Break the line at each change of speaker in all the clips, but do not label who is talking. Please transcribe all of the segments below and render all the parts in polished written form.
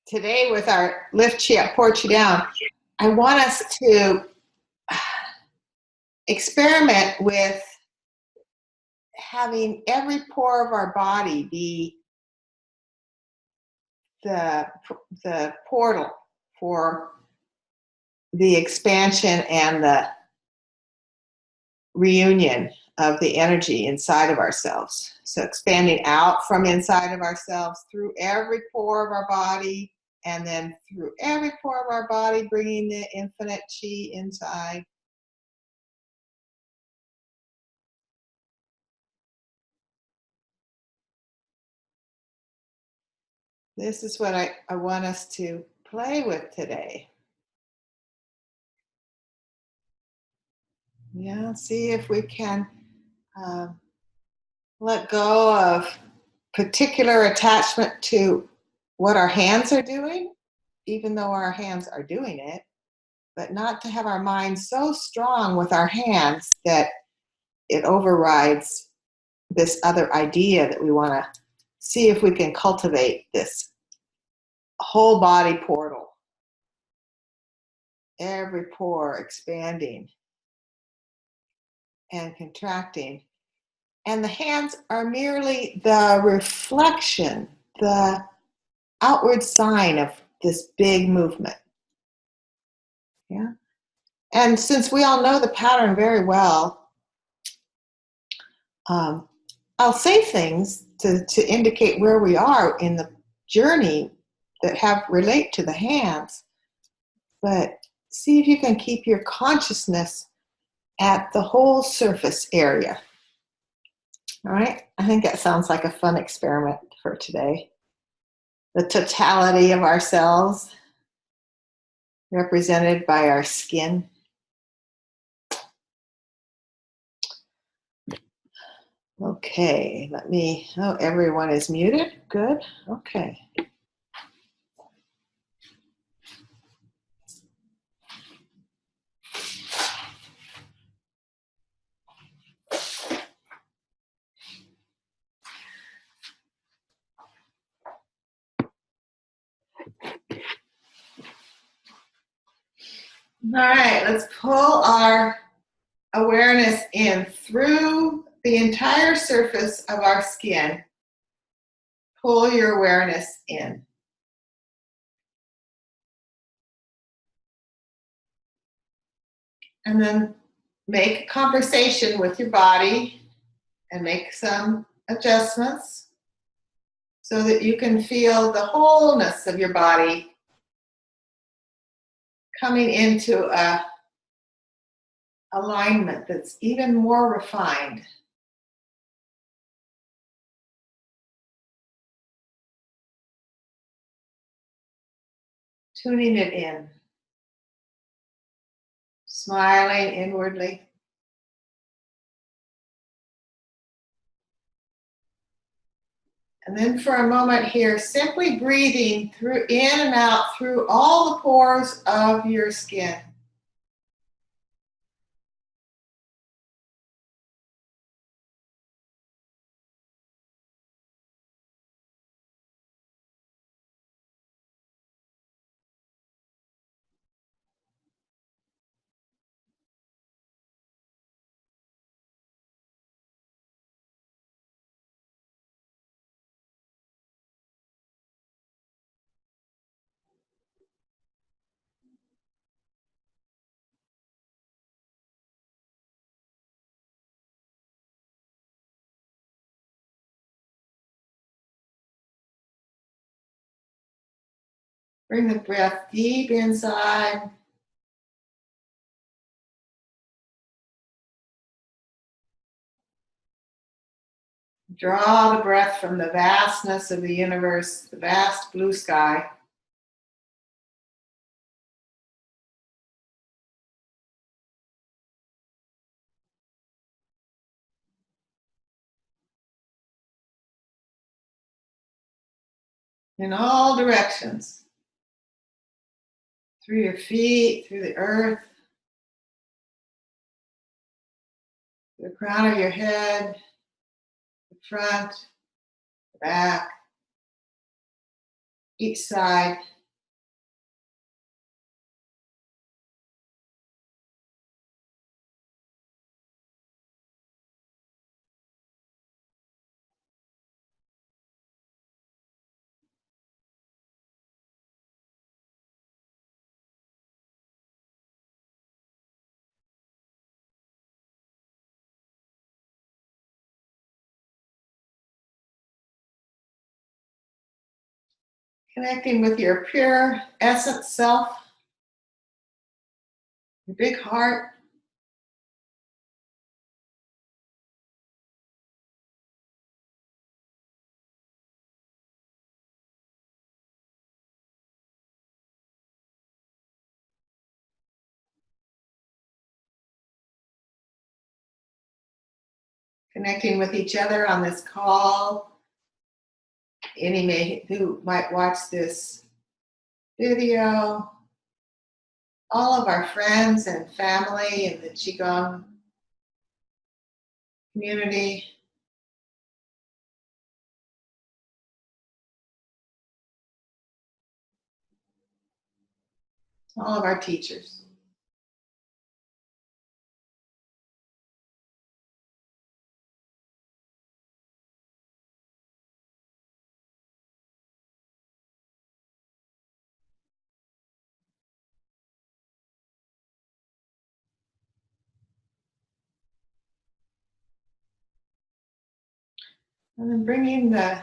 today with our lift you up, port you down, I want us to experiment with having every pore of our body be the portal for the expansion and the reunion of the energy inside of ourselves. So expanding out from inside of ourselves through every pore of our body, and then through every pore of our body, bringing the infinite chi inside. This is what I want us to play with today. Yeah, see if we can let go of particular attachment to what our hands are doing, even though our hands are doing it, but not to have our mind so strong with our hands that it overrides this other idea that we want to see if we can cultivate this whole body portal. Every pore expanding and contracting. And the hands are merely the reflection, the outward sign of this big movement. Yeah. And since we all know the pattern very well, I'll say things to indicate where we are in the journey that relate to the hands, but see if you can keep your consciousness at the whole surface area. All right, I think that sounds like a fun experiment for today. The totality of ourselves represented by our skin. Okay, everyone is muted. Good, okay. All right, let's pull our awareness in through the entire surface of our skin. Pull your awareness in. And then make conversation with your body and make some adjustments so that you can feel the wholeness of your body coming into a alignment that's even more refined. Tuning it in. Smiling inwardly. And then for a moment here, simply breathing in and out through all the pores of your skin. Bring the breath deep inside. Draw the breath from the vastness of the universe, the vast blue sky. In all directions. Through your feet, through the earth, the crown of your head, the front, the back, each side, Connecting with your pure essence self, your big heart. Connecting with each other on this call. Any who might watch this video, all of our friends and family in the Qigong community. All of our teachers. And then bringing the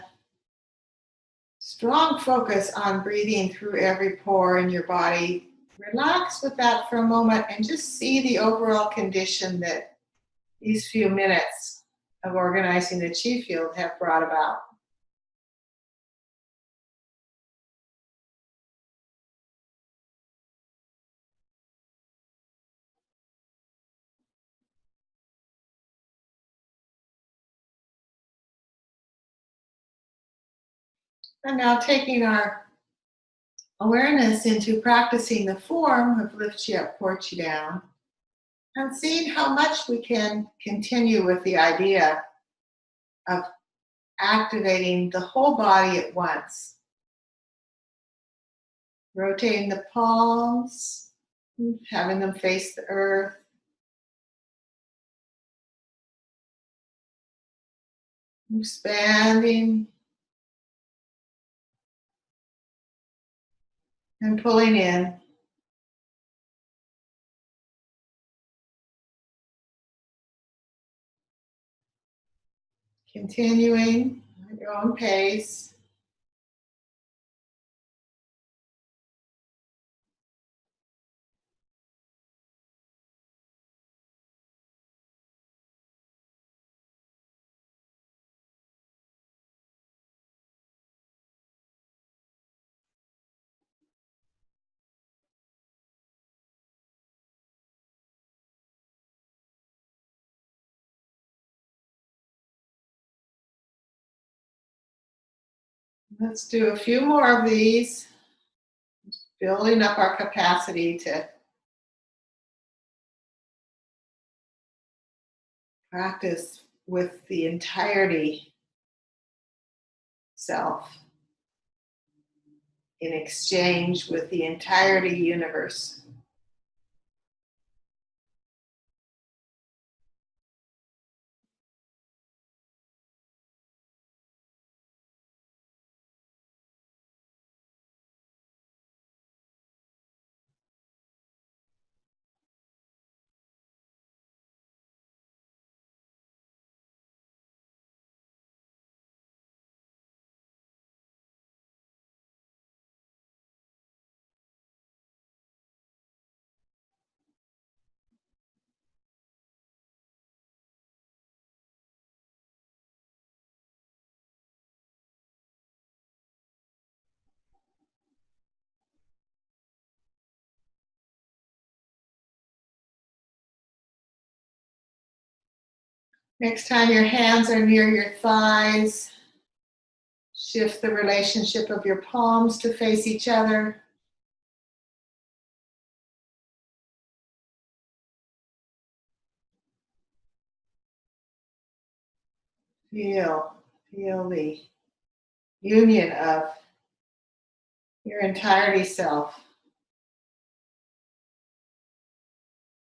strong focus on breathing through every pore in your body. Relax with that for a moment and just see the overall condition that these few minutes of organizing the chi field have brought about. And now taking our awareness into practicing the form of lift you up, port you down, and seeing how much we can continue with the idea of activating the whole body at once. Rotating the palms, having them face the earth. Expanding and pulling in. Continuing at your own pace. Let's do a few more of these, building up our capacity to practice with the entirety self in exchange with the entirety universe. Next time your hands are near your thighs, shift the relationship of your palms to face each other. Feel the union of your entirety self,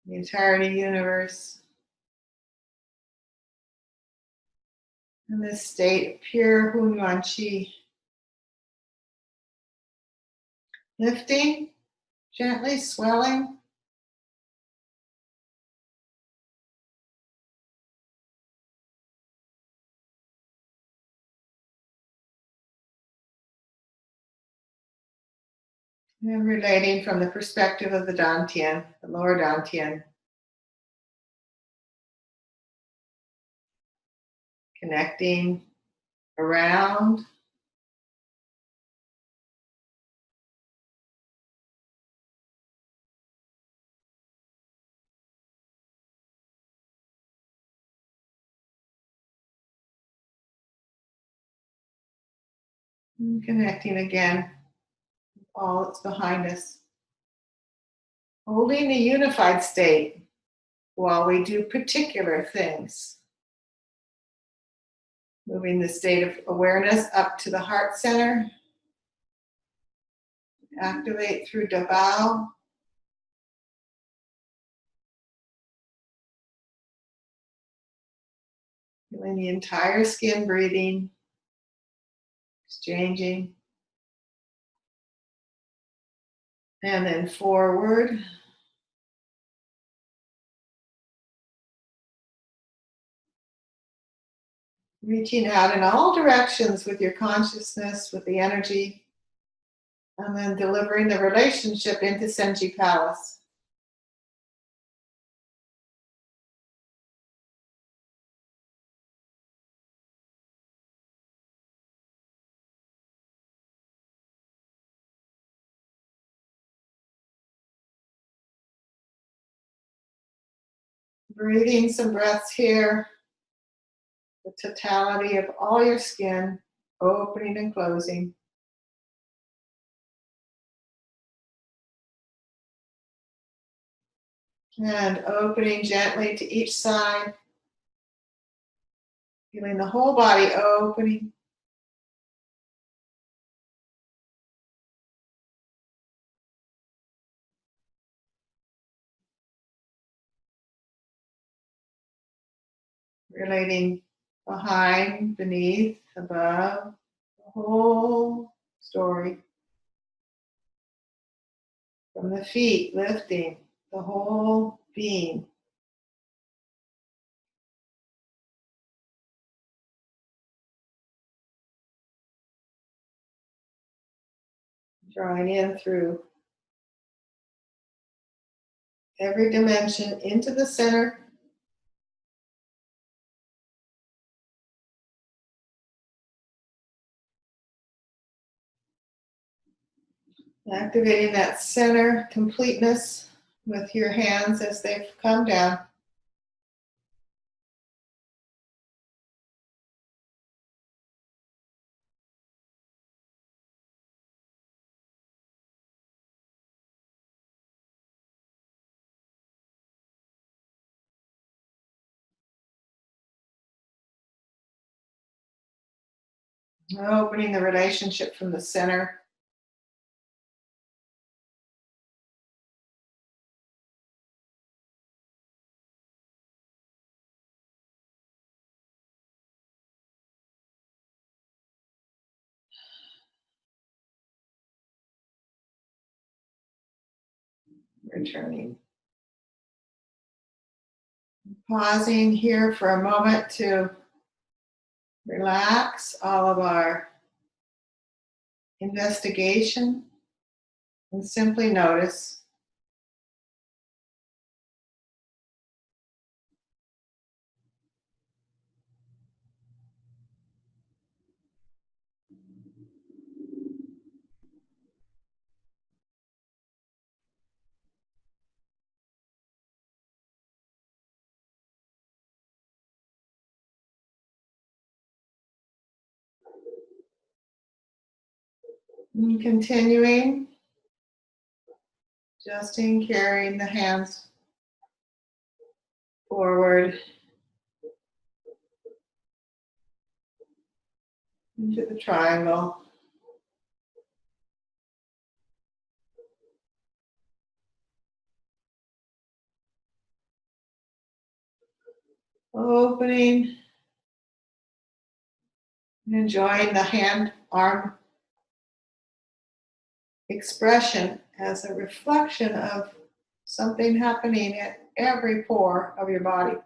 the entirety universe, in this state of pure Hunyuan Qi. Lifting, gently swelling. And relating from the perspective of the Dantian, the lower Dantian. Connecting around. And connecting again, all that's behind us. Holding a unified state while we do particular things. Moving the state of awareness up to the heart center. Activate through Davao. Feeling the entire skin breathing, exchanging. And then forward. Reaching out in all directions with your consciousness, with the energy. And then delivering the relationship into Senji Palace. Breathing some breaths here. The totality of all your skin, opening and closing. And opening gently to each side. Feeling the whole body opening. Relating behind, beneath, above, the whole story. From the feet, lifting the whole being. Drawing in through every dimension into the center. Activating that center completeness with your hands as they've come down. Opening the relationship from the center. Returning. Pausing here for a moment to relax all of our investigation and simply notice. And continuing, adjusting, carrying the hands forward into the triangle. Opening and enjoying the hand-arm expression as a reflection of something happening at every pore of your body.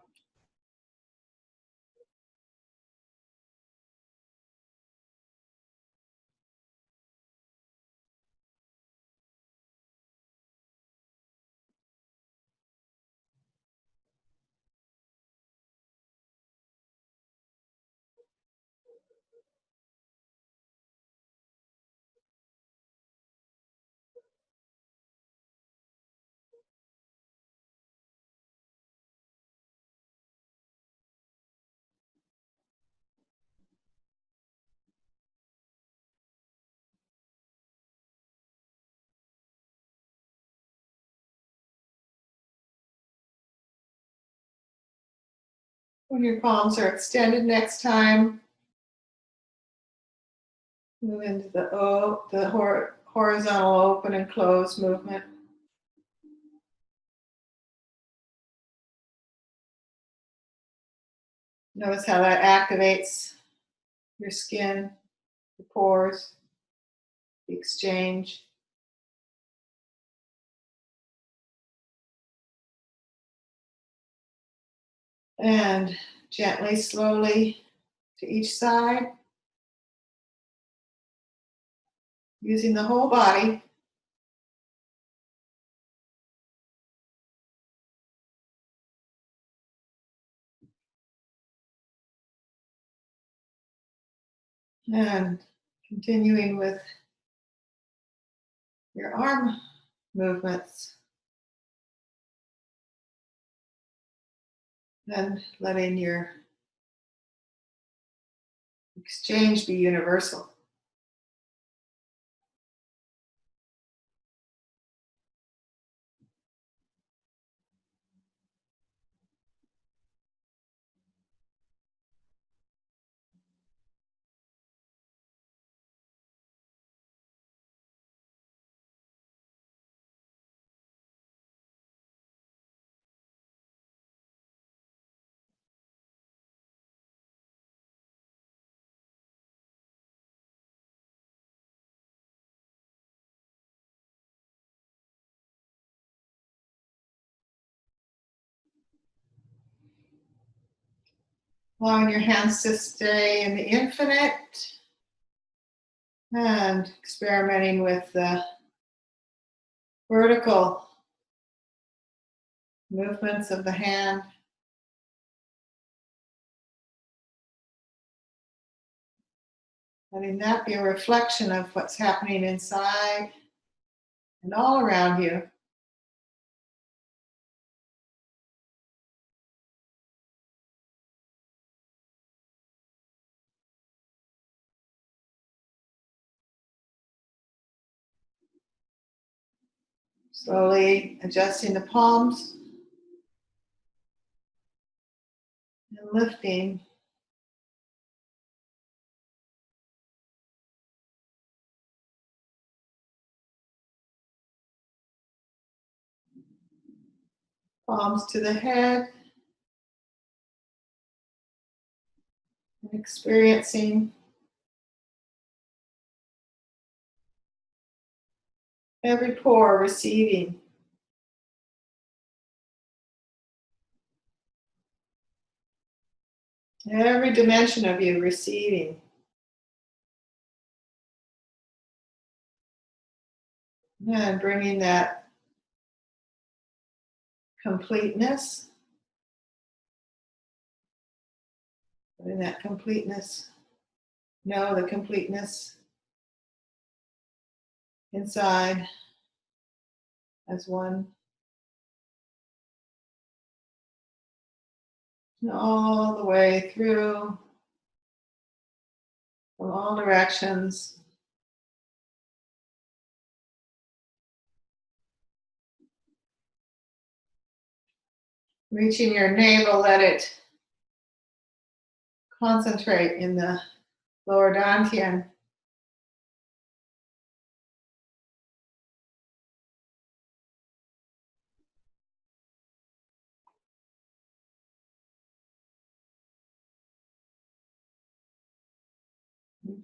When your palms are extended next time, move into the horizontal open and close movement. Notice how that activates your skin, the pores, the exchange. And gently, slowly to each side, using the whole body. And continuing with your arm movements. And letting your exchange be universal. Allowing your hands to stay in the infinite and experimenting with the vertical movements of the hand. Letting that be a reflection of what's happening inside and all around you. Slowly adjusting the palms and lifting. Palms to the head. And experiencing every pore receiving. Every dimension of you receiving. And bringing that completeness. In that completeness, know the completeness inside as one. And all the way through, from all directions. Reaching your navel, let it concentrate in the lower dantian.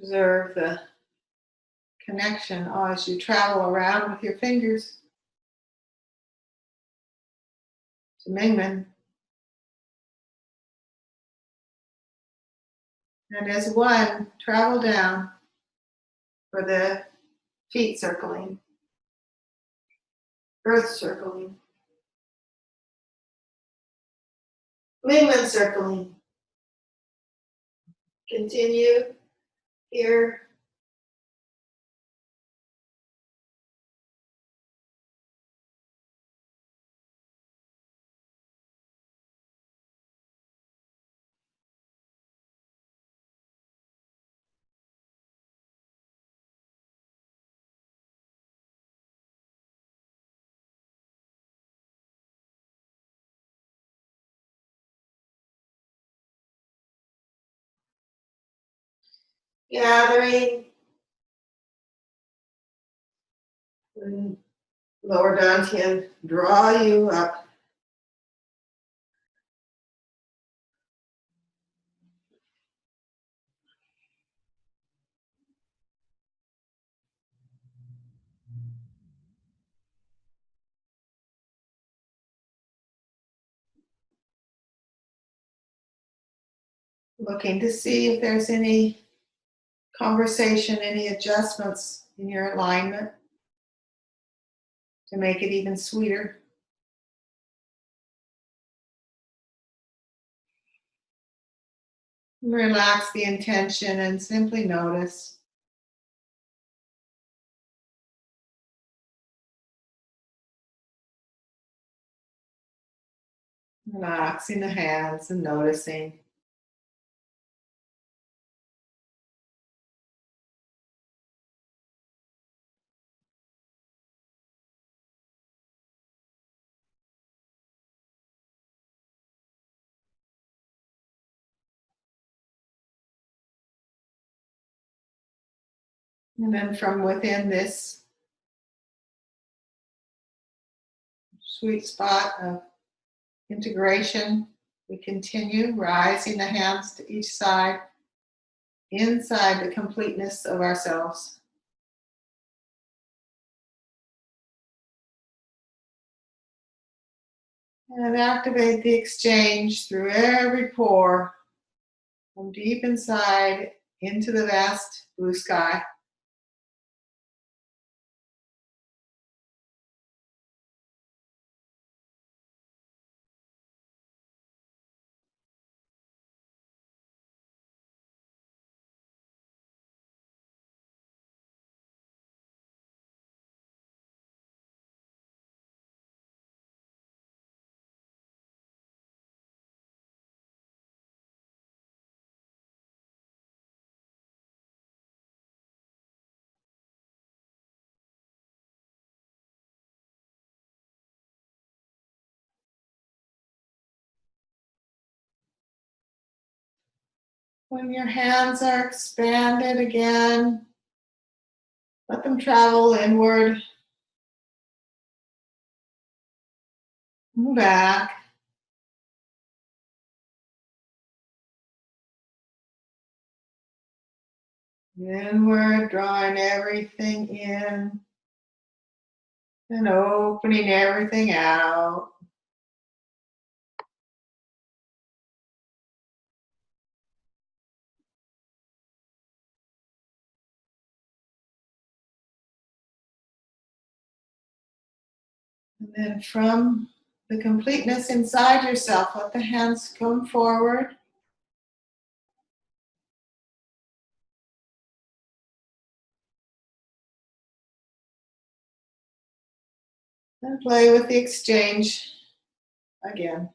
Observe the connection as you travel around with your fingers to Mingmen. And as one, travel down for the feet circling, earth circling, Mingmen circling. Continue here. gathering, and lower dantian, draw you up. Looking to see if there's any conversation, any adjustments in your alignment to make it even sweeter. Relax the intention and simply notice. Relaxing the hands and noticing. And then from within this sweet spot of integration, we continue rising the hands to each side inside the completeness of ourselves. And activate the exchange through every pore from deep inside into the vast blue sky. When your hands are expanded again, let them travel inward, move back. Inward, drawing everything in and opening everything out. And then from the completeness inside yourself, let the hands come forward. And play with the exchange again.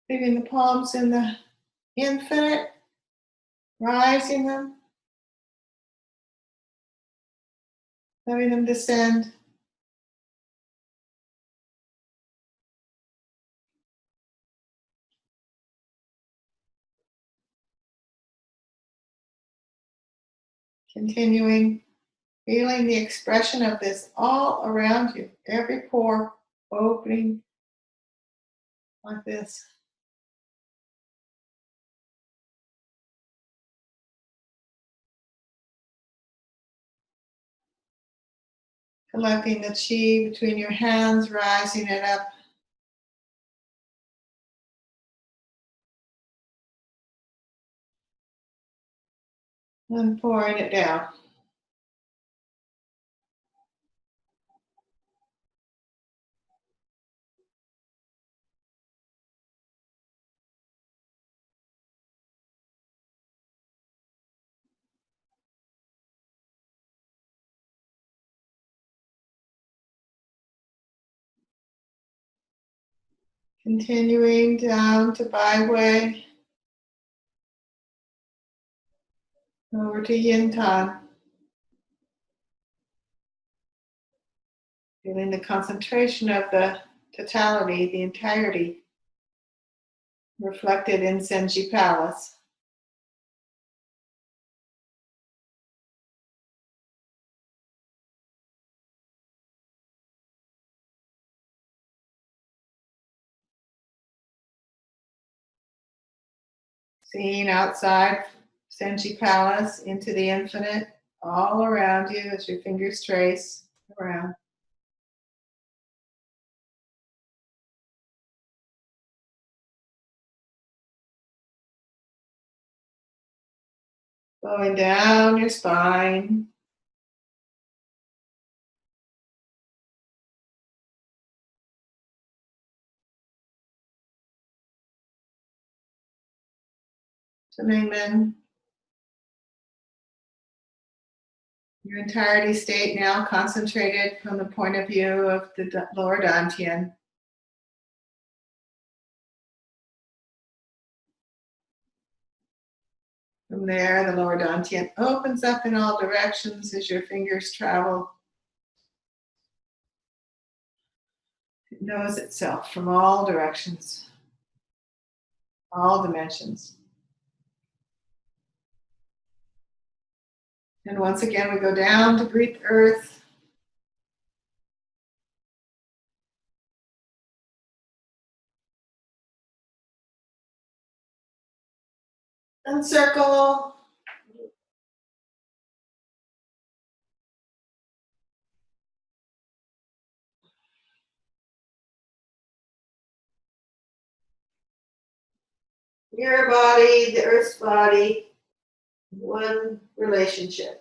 Leaving the palms in the infinite, rising them, letting them descend. Continuing, feeling the expression of this all around you, every pore opening like this. Collecting the chi between your hands, rising it up. And pouring it down. Continuing down to byway, over to yin tan. Feeling the concentration of the totality, the entirety, reflected in Senji Palace. Seeing outside Senji Palace into the infinite, all around you as your fingers trace around. Going down your spine. To Mingmen. Your entirety state now concentrated from the point of view of the lower dantian. From there, the lower dantian opens up in all directions as your fingers travel. It knows itself from all directions, all dimensions. And once again, we go down to greet the earth. And circle. Your body, the earth's body, one relationship.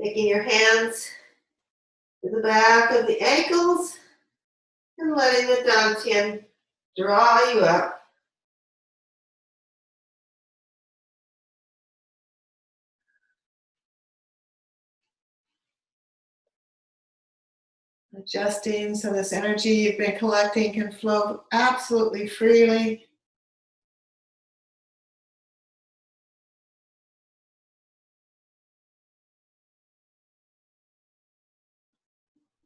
Taking your hands to the back of the ankles and letting the dantian draw you up. Adjusting so this energy you've been collecting can flow absolutely freely.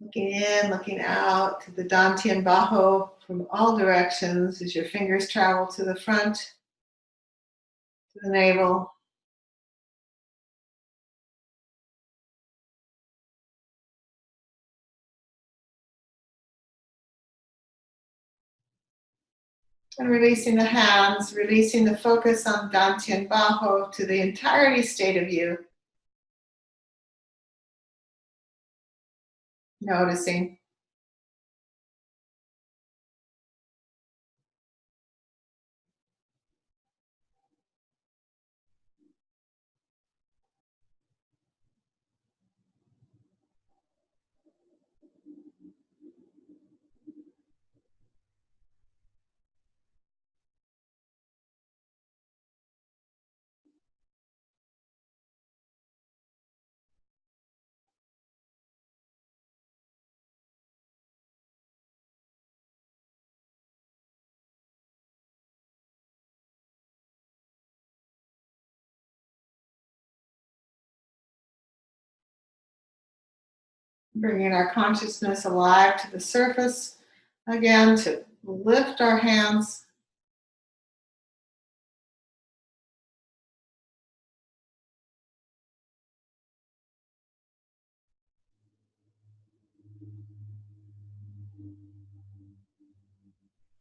Looking in, looking out to the dantian bajo from all directions as your fingers travel to the front, to the navel. And releasing the hands, releasing the focus on dantian bajo to the entirety state of you. Noticing. Bringing our consciousness alive to the surface. Again, to lift our hands.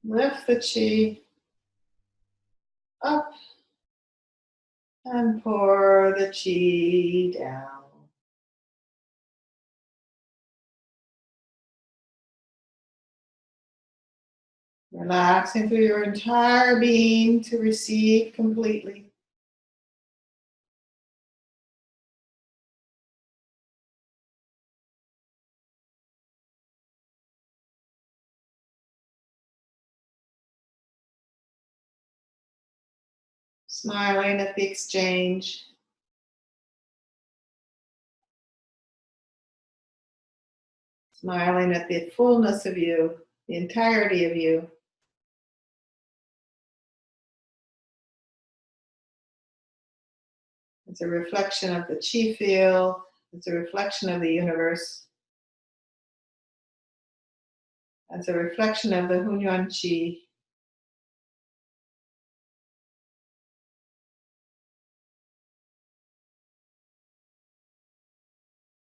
Lift the chi up and pour the chi down. Relaxing through your entire being to receive completely. Smiling at the exchange. Smiling at the fullness of you, the entirety of you. It's a reflection of the chi field. It's a reflection of the universe. It's a reflection of the Hunyuan Chi.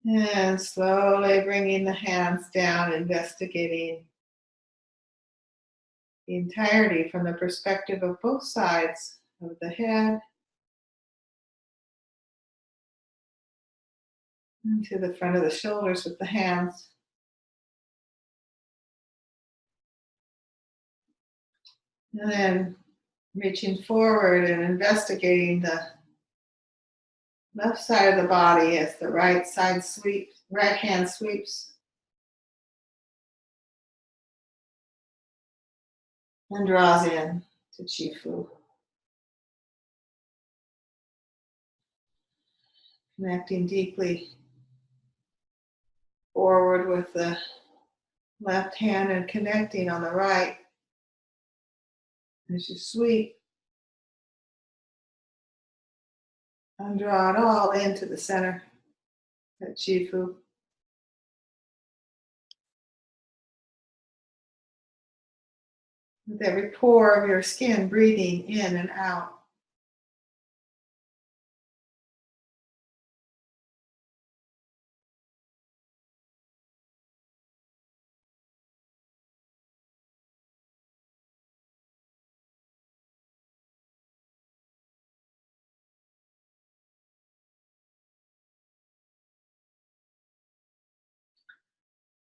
And slowly bringing the hands down, investigating the entirety from the perspective of both sides of the head into the front of the shoulders with the hands. And then reaching forward and investigating the left side of the body as the right hand sweeps and draws in to Chi-Fu. Connecting deeply forward with the left hand and connecting on the right as you sweep and draw it all into the center, that Chi-Fu. With every pore of your skin breathing in and out.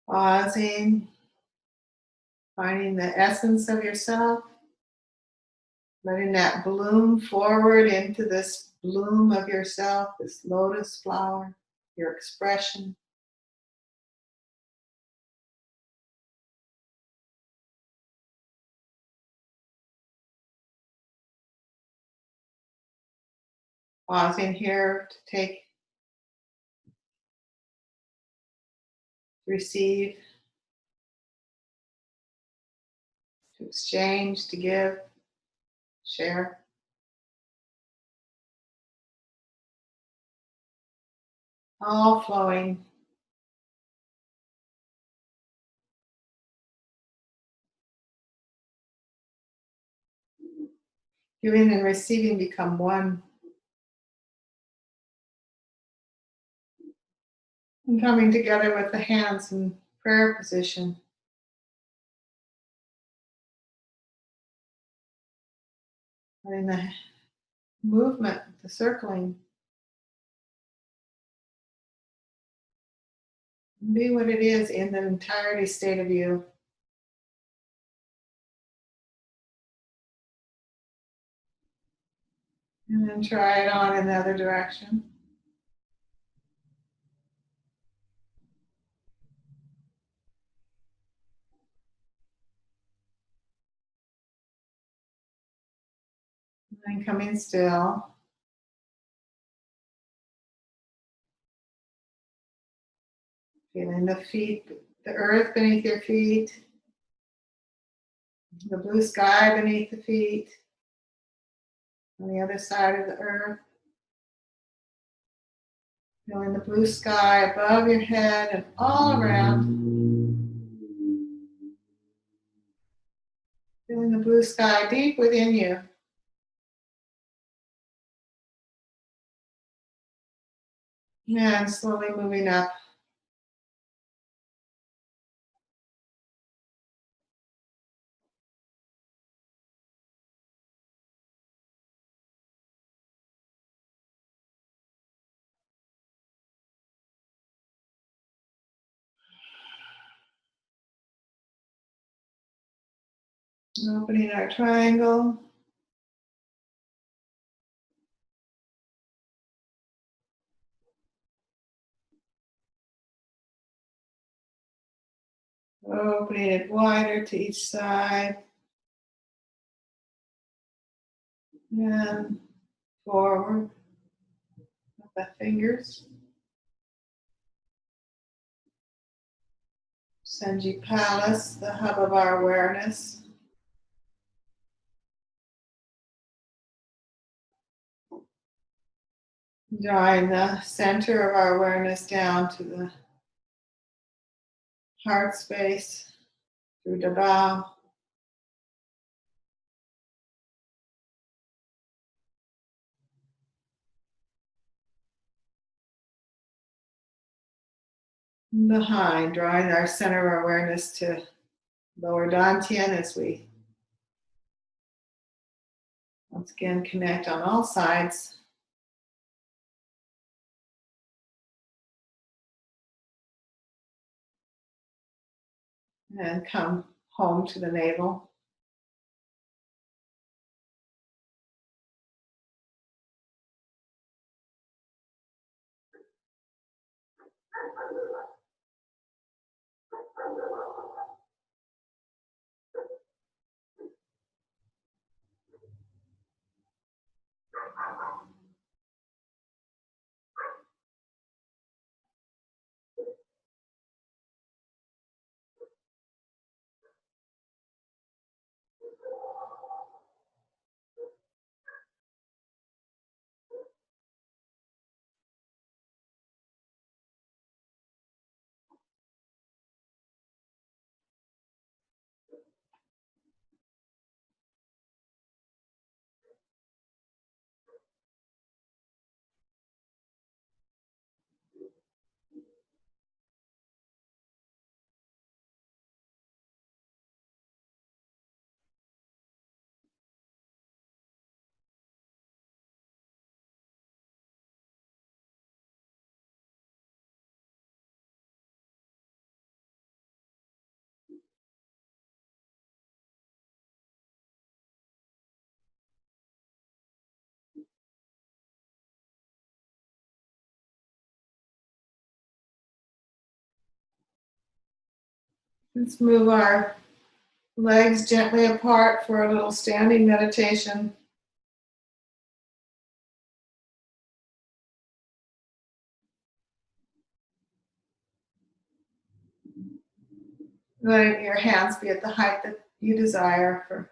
Pausing, finding the essence of yourself, letting that bloom forward into this bloom of yourself, this lotus flower, your expression. Pausing here to receive, to exchange, to give, share. All flowing. Giving and receiving become one. And coming together with the hands in prayer position. Letting the movement, the circling, be what it is in the entirety state of you. And then try it on in the other direction. And then coming still. Feeling the feet, the earth beneath your feet, the blue sky beneath the feet, on the other side of the earth. Feeling the blue sky above your head and all around. Feeling the blue sky deep within you. And slowly moving up. Opening our triangle. Opening it wider to each side. And forward with the fingers. Senji Palace, the hub of our awareness. Drawing the center of our awareness down to the heart space through the bow. Behind, drawing our center of awareness to lower dantian as we once again connect on all sides. And come home to the navel. Let's move our legs gently apart for a little standing meditation. Letting your hands be at the height that you desire for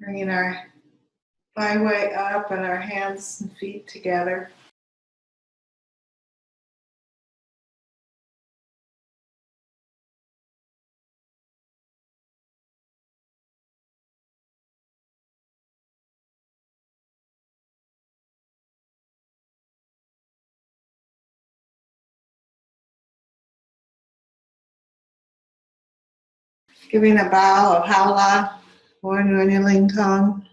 Bringing our byway up and our hands and feet together. Giving a bow of Haula, Ling Tong.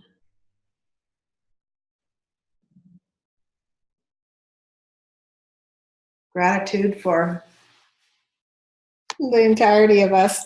Gratitude for the entirety of us.